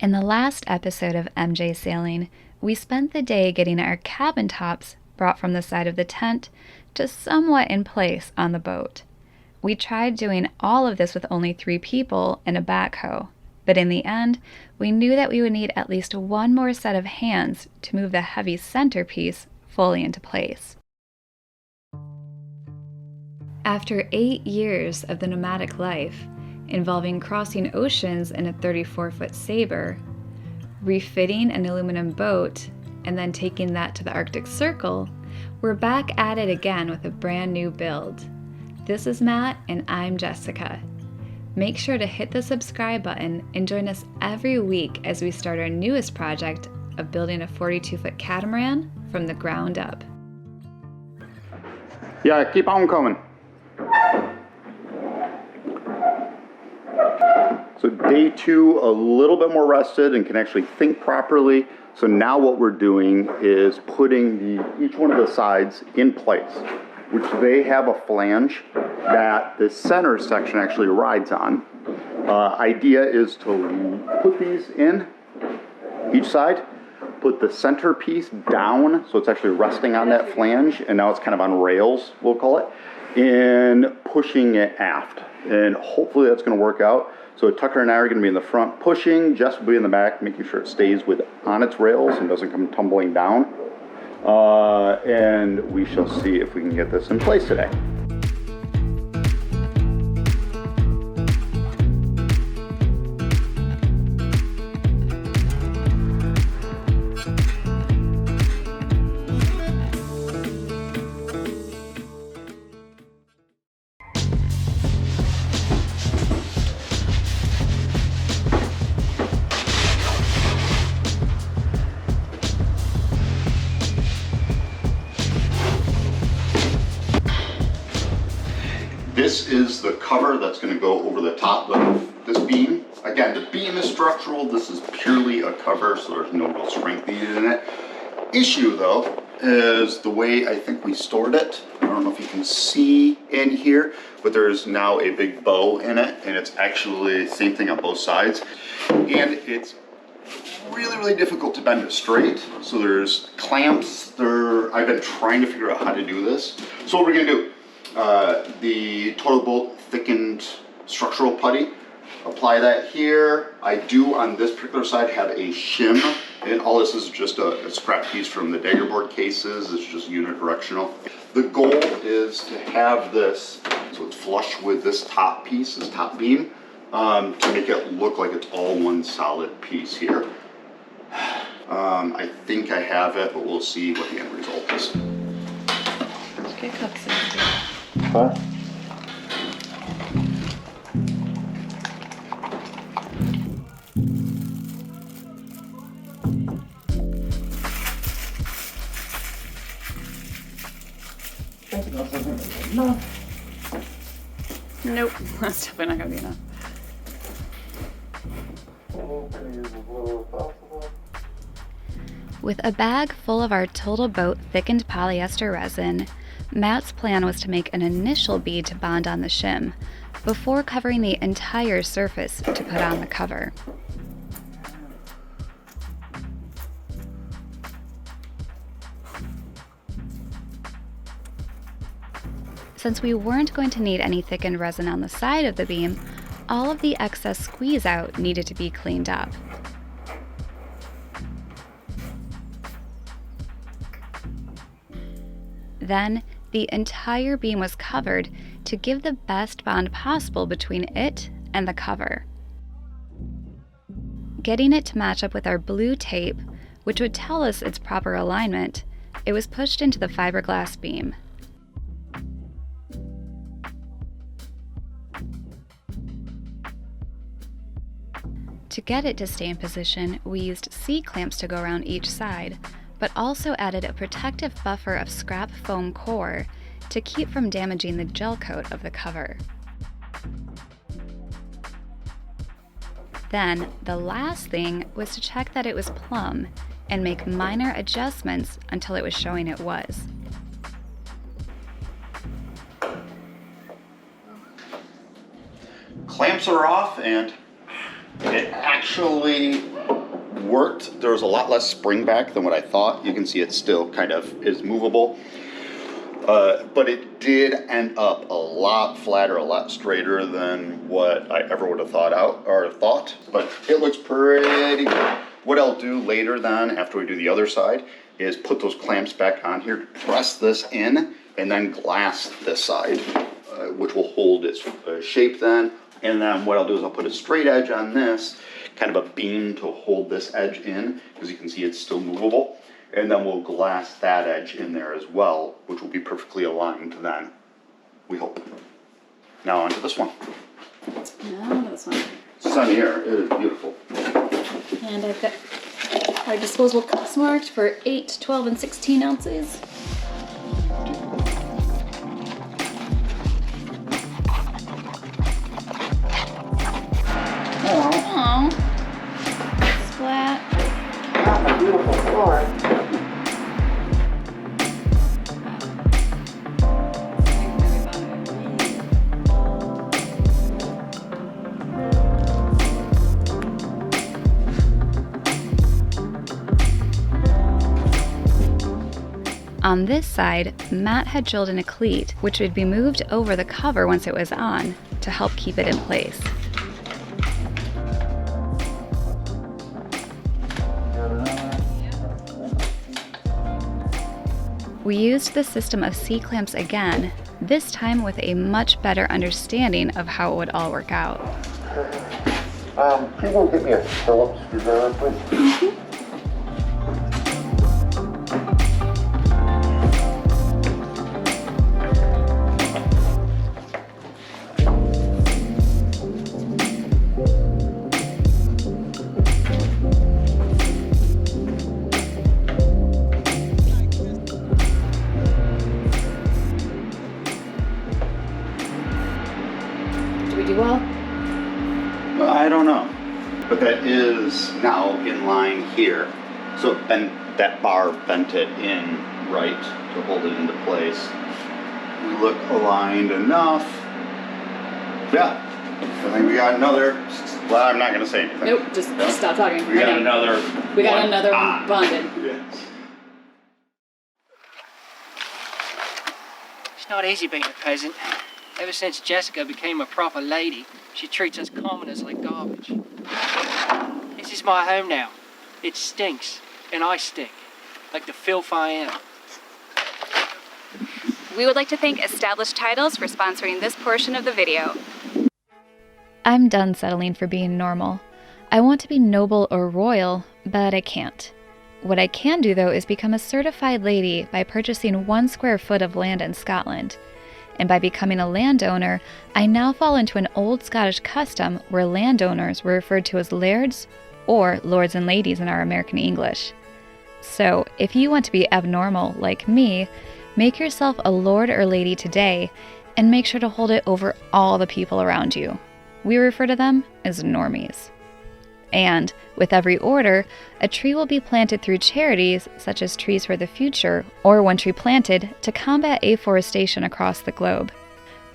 In the last episode of MJ Sailing, we spent the day getting our cabin tops brought from the side of the tent to somewhat in place on the boat. We tried doing all of this with only 3 people and a backhoe, but in the end, we knew that we would need at least one more set of hands to move the heavy centerpiece fully into place. After 8 years of the nomadic life, involving crossing oceans in a 34-foot Sabre, refitting an aluminum boat, and then taking that to the Arctic Circle, we're back at it again with a brand new build. This is Matt, and I'm Jessica. Make sure to hit the subscribe button and join us every week as we start our newest project of building a 42-foot catamaran from the ground up. Yeah, keep on coming. So day 2, a little bit more rested and can actually think properly. So now what we're doing is putting each one of the sides in place, which they have a flange that the center section actually rides on. Idea is to put these in each side, put the center piece down so it's actually resting on that flange, and now it's kind of on rails, we'll call it, and pushing it aft. And hopefully that's going to work out. So Tucker and I are going to be in the front pushing, Jess will be in the back making sure it stays on its rails and doesn't come tumbling down. And we shall see if we can get this in place today. This is the cover that's going to go over the top of this beam. Again, the beam is structural. This is purely a cover, so there's no real strength needed in it. Issue, though, is the way I think we stored it. I don't know if you can see in here, but there's now a big bow in it, and it's actually the same thing on both sides. And it's really difficult to bend it straight. So there's clamps. I've been trying to figure out how to do this. So what we're going to do, the Total Bolt thickened structural putty, apply that here. I do on this particular side have a shim, and all this is just a scrap piece from the daggerboard cases. It's just unidirectional. The goal is to have this so it's flush with this top piece, this top beam, to make it look like it's all one solid piece here. I think I have it, but we'll see what the end result is. Let's get cooks in here. Huh? Nope, that's definitely not gonna be enough. With a bag full of our Total Boat thickened polyester resin, Matt's plan was to make an initial bead to bond on the shim, before covering the entire surface to put on the cover. Since we weren't going to need any thickened resin on the side of the beam, all of the excess squeeze out needed to be cleaned up. Then, the entire beam was covered to give the best bond possible between it and the cover. Getting it to match up with our blue tape, which would tell us its proper alignment, it was pushed into the fiberglass beam. To get it to stay in position, we used C-clamps to go around each side, but also added a protective buffer of scrap foam core to keep from damaging the gel coat of the cover. Then, the last thing was to check that it was plumb and make minor adjustments until it was showing it was. Clamps are off, and It actually worked. There was a lot less spring back than what I thought. You can see it still kind of is movable. But it did end up a lot flatter, a lot straighter than what I ever would have thought. But it looks pretty good. What I'll do later then, after we do the other side, is put those clamps back on here, press this in, and then glass this side, which will hold its shape then. And then what I'll do is I'll put a straight edge on this, kind of a beam to hold this edge in, because you can see it's still movable. And then we'll glass that edge in there as well, which will be perfectly aligned then, we hope. Now onto this one. Now this one. Sunny air, it is beautiful. And I've got our disposable cups marked for 8, 12, and 16 ounces. Oh, splat. Ah, a beautiful floor. On this side, Matt had drilled in a cleat, which would be moved over the cover once it was on, to help keep it in place. We used the system of C-clamps again, this time with a much better understanding of how it would all work out. Can you go get me a Phillips screwdriver, please? I don't know, but that is now in line here. So it bent, that bar bent it in right to hold it into place. We look aligned enough. Yeah, I think we got another, well, I'm not going to say anything. Nope, just stop talking. We got another one bonded. Yes. It's not easy being a peasant. Ever since Jessica became a proper lady, she treats us commoners like garbage. This is my home now. It stinks, and I stink, like the filth I am. We would like to thank Established Titles for sponsoring this portion of the video. I'm done settling for being normal. I want to be noble or royal, but I can't. What I can do, though, is become a certified lady by purchasing 1 square foot of land in Scotland. And by becoming a landowner, I now fall into an old Scottish custom where landowners were referred to as lairds or lords and ladies in our American English. So, if you want to be abnormal like me, make yourself a lord or lady today and make sure to hold it over all the people around you. We refer to them as normies. And with every order, a tree will be planted through charities such as Trees for the Future or One Tree Planted to combat afforestation across the globe.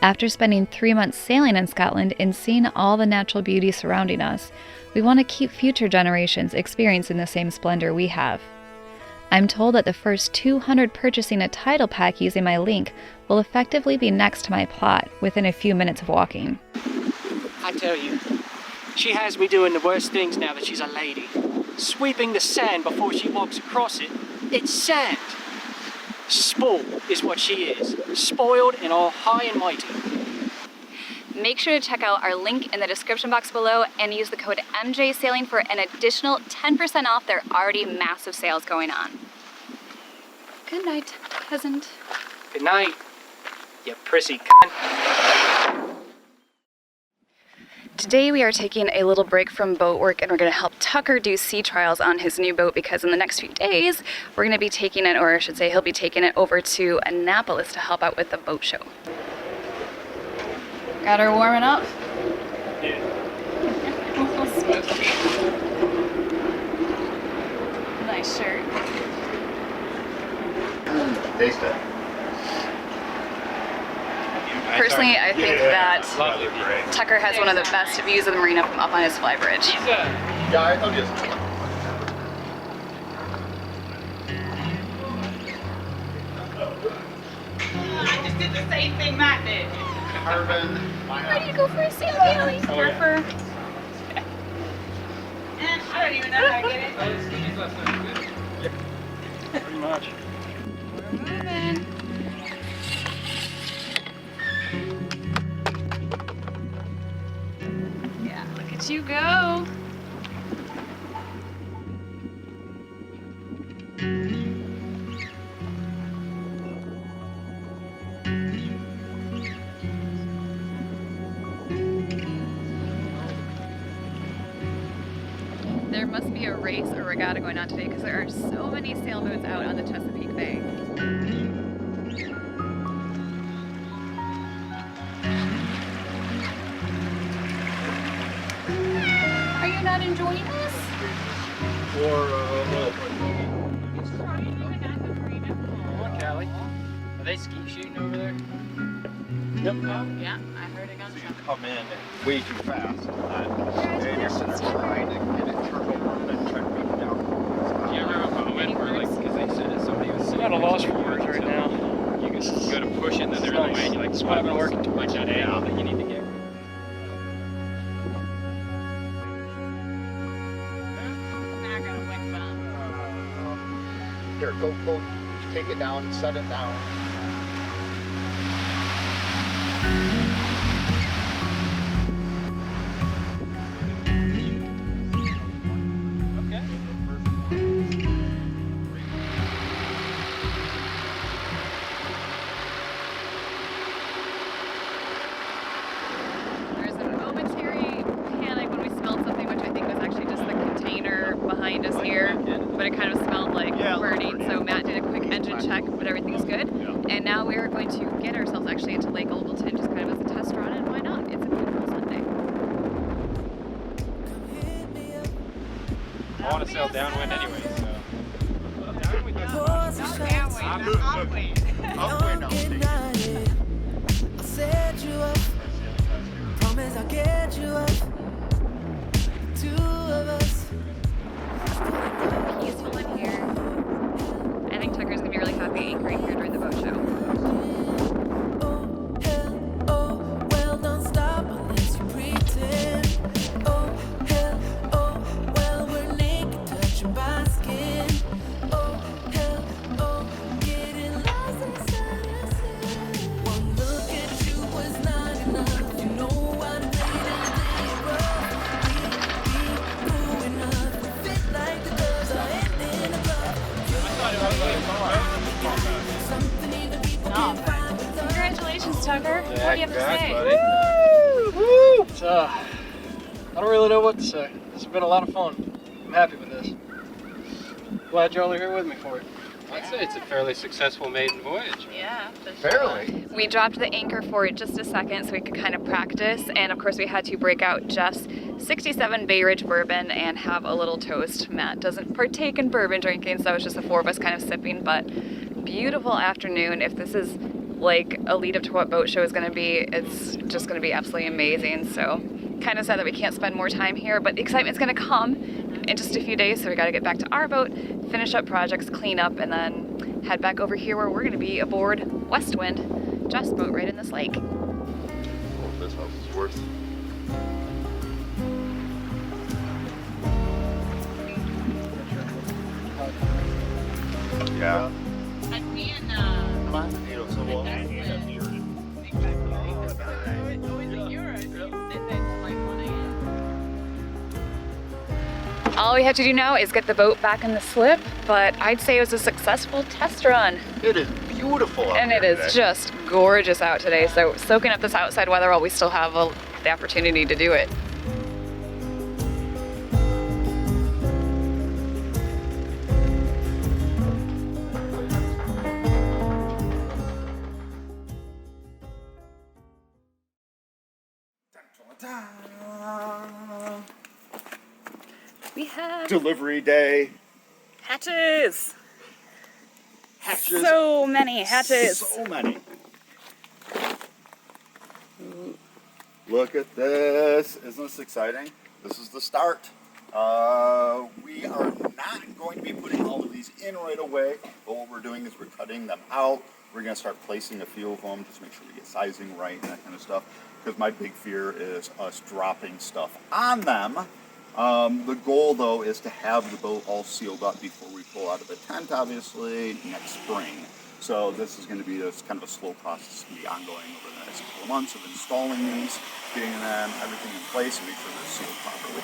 After spending 3 months sailing in Scotland and seeing all the natural beauty surrounding us, we want to keep future generations experiencing the same splendor we have. I'm told that the first 200 purchasing a title pack using my link will effectively be next to my plot within a few minutes of walking. I tell you, she has me doing the worst things now that she's a lady. Sweeping the sand before she walks across it. It's sand. Spoiled is what she is. Spoiled and all high and mighty. Make sure to check out our link in the description box below and use the code MJSailing for an additional 10% off their already massive sales going on. Good night, peasant. Good night, you prissy cunt. Today we are taking a little break from boat work and we're going to help Tucker do sea trials on his new boat because in the next few days we're going to be taking it, or I should say he'll be taking it over to Annapolis to help out with the boat show. Got her warming up? Yeah. Nice shirt. Taste it. Personally, Personally, I think that Lovely view. Tucker has one of the best views of the marina from up on his fly bridge. Yeah, I told you. I just did the same thing Matt did. Carbon. Ready to go for a sail, Kelly? Oh, And I don't even know how to get it. Pretty much. We're moving. Yeah, look at you go. There must be a race or regatta going on today because there are so many sailboats out on the Chesapeake Bay. Are you not enjoying this? Look, Callie. Are they skeet shooting over there? Yep. Oh, yeah, I heard a gunshot. Come in way too fast. And you're sitting there trying to get it turned over and then try to beat it down. Do you ever have a moment where, like, because they said somebody was sitting at a loss for words right now, you just go to push it and then they're in the way and you like sweat up and working too much that angle that you need to get. Now I got a wet bum. Here, go, take it down, set it down. There's a momentary panic when we smelled something, which I think was actually just the container behind us here, but it kind of smelled like burning. So Matt did a quick engine check, but everything's good. And now we are going to get ourselves actually into Lake Ogleton, just kind of as a test run, and why not? It's a beautiful Sunday. I want to sail downwind anyway, so. Downwind is Upwind, I'll see. I'll set you up. Promise I'll get you up. Two of us. Peaceful in here. I think Tucker's gonna be really happy anchoring here during the boat show. Oh, hell, oh, well, don't stop unless you pretend. Oh, hell, oh, well, we're naked, touching by skin. Oh, hell, oh, getting lost inside yourself. One look at you was not enough. You know what I made of the road. We cool enough. We fit like the doves are in a glove. Congratulations, Tucker. What do you have to say? It's, I don't really know what to say. This has been a lot of fun. I'm happy with this. Glad y'all are here with me for it. I'd say it's a fairly successful maiden voyage. Yeah, Fairly. we dropped the anchor for just a second so we could kind of practice, and of course we had to break out just 67 Bay Ridge bourbon and have a little toast. Matt doesn't partake in bourbon drinking, so it was just the four of us kind of sipping, but beautiful afternoon. If this is like a lead up to what boat show is going to be, it's just going to be absolutely amazing. So kind of sad that we can't spend more time here, but the excitement's going to come in just a few days, so we got to get back to our boat, finish up projects, clean up, and then head back over here where we're going to be aboard Westwind, Just boat right in this lake. This house is worth. Yeah. And me and Come on, you know, so well. All we have to do now is get the boat back in the slip, but I'd say it was a successful test run. It is beautiful out And it here is today. just gorgeous out today, so soaking up this outside weather while we still have the opportunity to do it. We have Delivery day. hatches! Hatches. So many hatches! So many. Look at this. Isn't this exciting? This is the start. We are not going to be putting all of these in right away, but what we're doing is we're cutting them out. We're going to start placing a few of them, just make sure we get sizing right and that kind of stuff, because my big fear is us dropping stuff on them. The goal, though, is to have the boat all sealed up before we pull out of the tent, obviously, next spring. So this is going to be kind of a slow process, to be ongoing over the next couple of months of installing these, getting them, everything in place, and make sure they're sealed properly.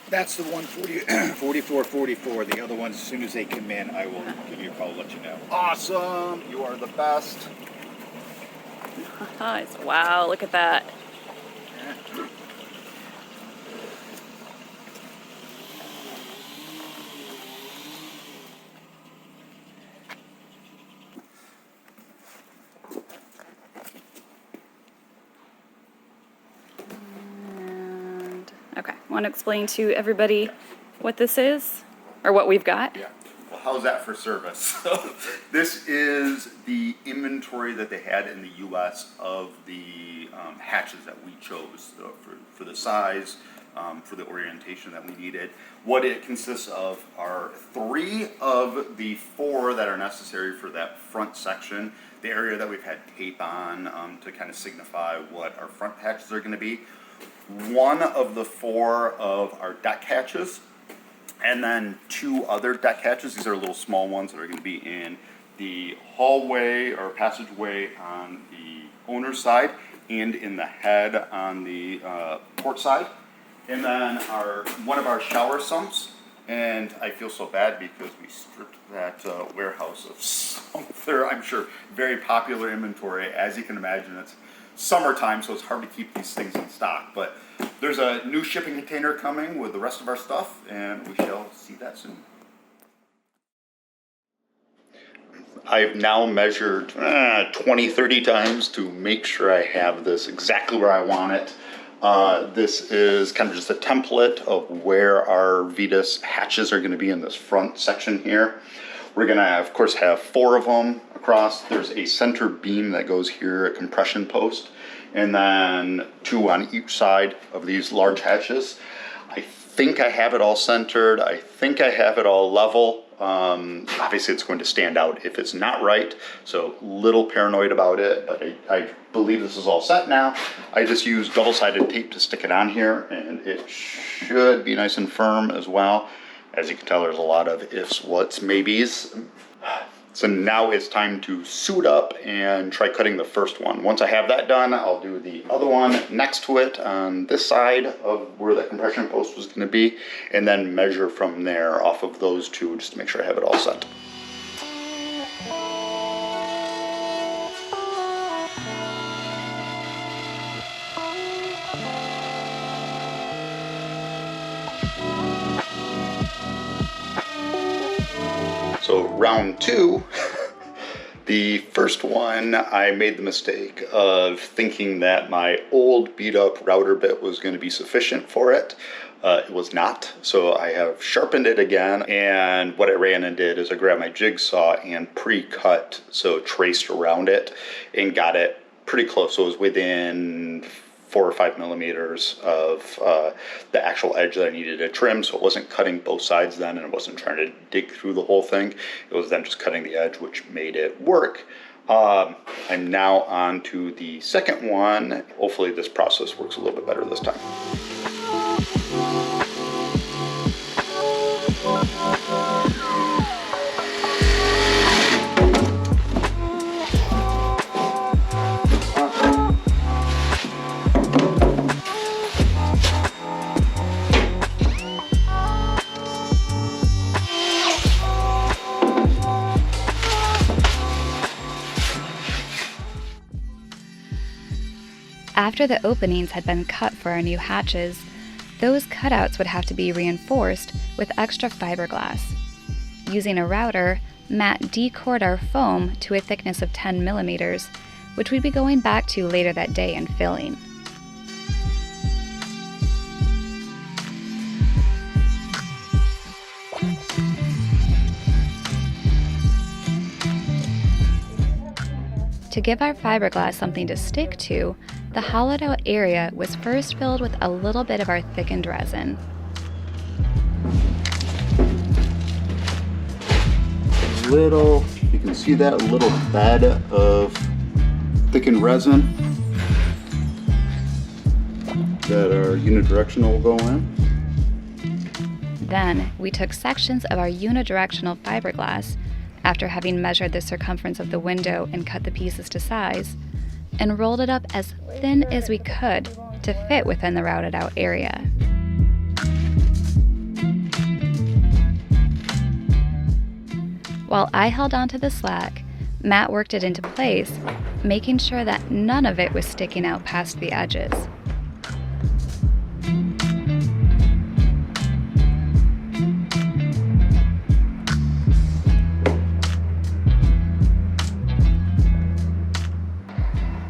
That's the 4444. The other ones, as soon as they come in, I will give you a call, let you know. Awesome! You are the best. Nice. Wow, look at that. Okay, want to explain to everybody what this is, or what we've got? Yeah. Well, how's that for service? So this is the inventory that they had in the U.S. of the hatches that we chose for the size, for the orientation that we needed. What it consists of are 3 of the 4 that are necessary for that front section, the area that we've had tape on to kind of signify what our front hatches are going to be. 1 of the 4 of our deck hatches, and then 2 other deck hatches. These are little small ones that are going to be in the hallway or passageway on the owner's side and in the head on the port side. And then one of our shower sumps, and I feel so bad because we stripped that warehouse of some of their, I'm sure, very popular inventory. As you can imagine, it's summertime, so it's hard to keep these things in stock. But there's a new shipping container coming with the rest of our stuff, and we shall see that soon. I've now measured 20-30 times to make sure I have this exactly where I want it. This is kind of just a template of where our Vetus hatches are going to be in this front section here. We're going to, of course, have 4 of them across. There's a center beam that goes here, a compression post, and then 2 on each side of these large hatches. I think I have it all centered. I think I have it all level. Obviously, it's going to stand out if it's not right, so a little paranoid about it, but I believe this is all set now. I just used double-sided tape to stick it on here, and it should be nice and firm as well. As you can tell, there's a lot of ifs, whats, maybes. So now it's time to suit up and try cutting the first one. Once I have that done, I'll do the other one next to it on this side of where the compression post was going to be, and then measure from there off of those 2 just to make sure I have it all set. So round 2, the first one, I made the mistake of thinking that my old beat up router bit was going to be sufficient for it. It was not, so I have sharpened it again, and what I ran and did is I grabbed my jigsaw and pre-cut, so traced around it, and got it pretty close. So it was within 4 or 5 millimeters of the actual edge that I needed to trim, so it wasn't cutting both sides then, and it wasn't trying to dig through the whole thing. It was then just cutting the edge, which made it work. I'm now on to the second one. Hopefully this process works a little bit better this time. After the openings had been cut for our new hatches, those cutouts would have to be reinforced with extra fiberglass. Using a router, Matt decored our foam to a thickness of 10 millimeters, which we'd be going back to later that day and filling. To give our fiberglass something to stick to, the hollowed out area was first filled with a little bit of our thickened resin. You can see that little bed of thickened resin that our unidirectional will go in. Then we took sections of our unidirectional fiberglass, after having measured the circumference of the window and cut the pieces to size, and rolled it up as thin as we could to fit within the routed out area. While I held onto the slack, Matt worked it into place, making sure that none of it was sticking out past the edges.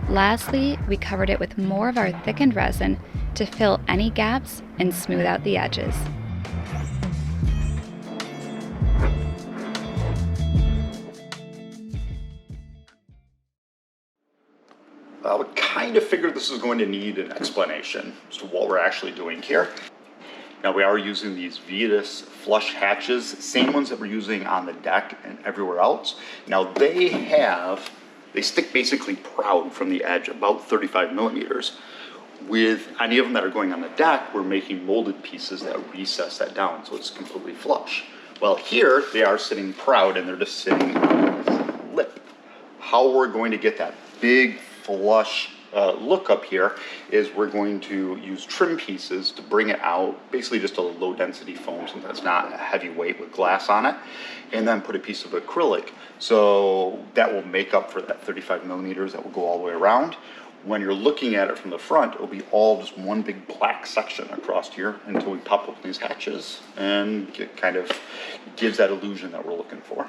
Lastly, we covered it with more of our thickened resin to fill any gaps and smooth out the edges. I would kind of figure this is going to need an explanation as to what we're actually doing here. Now we are using these Vetus flush hatches, same ones that we're using on the deck and everywhere else. Now they stick basically proud from the edge, about 35 millimeters. With any of them that are going on the deck, we're making molded pieces that recess that down so it's completely flush. Well, here they are sitting proud and they're just sitting on this lip. How we're going to get that big flush look up here is we're going to use trim pieces to bring it out, basically just a low density foam, something that's not a heavy weight with glass on it, and then put a piece of acrylic. So that will make up for that 35 millimeters that will go all the way around. When you're looking at it from the front, it'll be all just one big black section across here until we pop open these hatches, and it kind of gives that illusion that we're looking for.